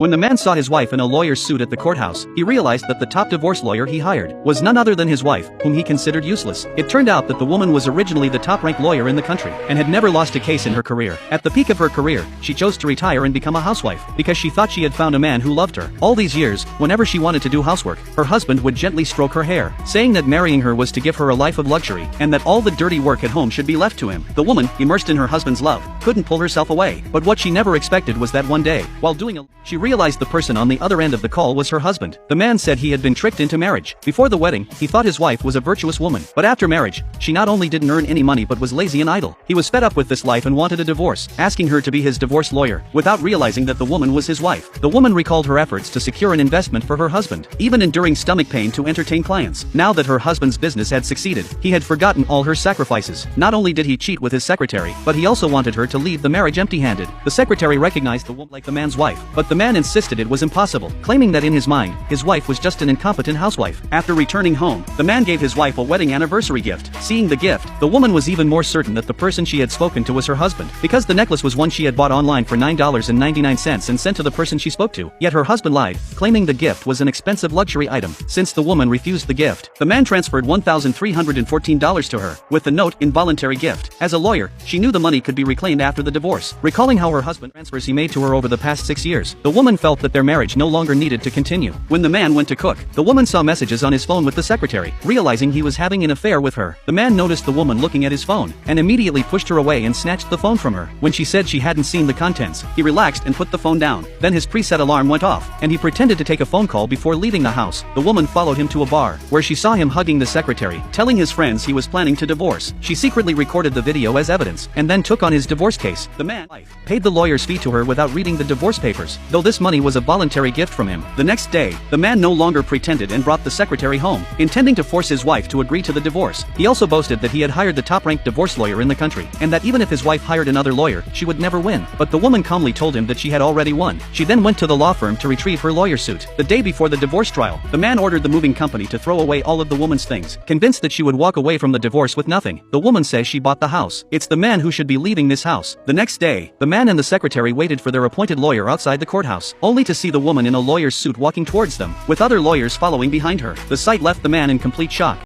When the man saw his wife in a lawyer's suit at the courthouse, he realized that the top divorce lawyer he hired was none other than his wife, whom he considered useless. It turned out that the woman was originally the top-ranked lawyer in the country, and had never lost a case in her career. At the peak of her career, she chose to retire and become a housewife, because she thought she had found a man who loved her. All these years, whenever she wanted to do housework, her husband would gently stroke her hair, saying that marrying her was to give her a life of luxury, and that all the dirty work at home should be left to him. The woman, immersed in her husband's love, couldn't pull herself away. But what she never expected was that one day, while she realized the person on the other end of the call was her husband. The man said he had been tricked into marriage. Before the wedding, he thought his wife was a virtuous woman. But after marriage, she not only didn't earn any money but was lazy and idle. He was fed up with this life and wanted a divorce, asking her to be his divorce lawyer, without realizing that the woman was his wife. The woman recalled her efforts to secure an investment for her husband, even enduring stomach pain to entertain clients. Now that her husband's business had succeeded, he had forgotten all her sacrifices. Not only did he cheat with his secretary, but he also wanted her to leave the marriage empty-handed. The secretary recognized the woman like the man's wife, but the man insisted it was impossible, claiming that in his mind, his wife was just an incompetent housewife. After returning home, the man gave his wife a wedding anniversary gift. Seeing the gift, the woman was even more certain that the person she had spoken to was her husband, because the necklace was one she had bought online for $9.99 and sent to the person she spoke to. Yet her husband lied, claiming the gift was an expensive luxury item. Since the woman refused the gift, the man transferred $1,314 to her, with the note, "Involuntary gift." As a lawyer, she knew the money could be reclaimed after the divorce. Recalling how her husband transfers he made to her over the past 6 years, the woman felt that their marriage no longer needed to continue. When the man went to cook, the woman saw messages on his phone with the secretary. Realizing he was having an affair with her, the man noticed the woman looking at his phone, and immediately pushed her away and snatched the phone from her. When she said she hadn't seen the contents, he relaxed and put the phone down. Then his preset alarm went off, and he pretended to take a phone call before leaving the house. The woman followed him to a bar, where she saw him hugging the secretary, telling his friends he was planning to divorce. She secretly recorded the video as evidence, and then took on his divorce case. The man paid the lawyer's fee to her without reading the divorce papers, though this money was a voluntary gift from him. The next day, the man no longer pretended and brought the secretary home, intending to force his wife to agree to the divorce. He also boasted that he had hired the top-ranked divorce lawyer in the country, and that even if his wife hired another lawyer, she would never win. But the woman calmly told him that she had already won. She then went to the law firm to retrieve her lawyer suit. The day before the divorce trial, the man ordered the moving company to throw away all of the woman's things, convinced that she would walk away from the divorce with nothing. The woman says she bought the house. It's the man who should be leaving this house. The next day, the man and the secretary waited for their appointed lawyer outside the courthouse, only to see the woman in a lawyer's suit walking towards them, with other lawyers following behind her. The sight left the man in complete shock.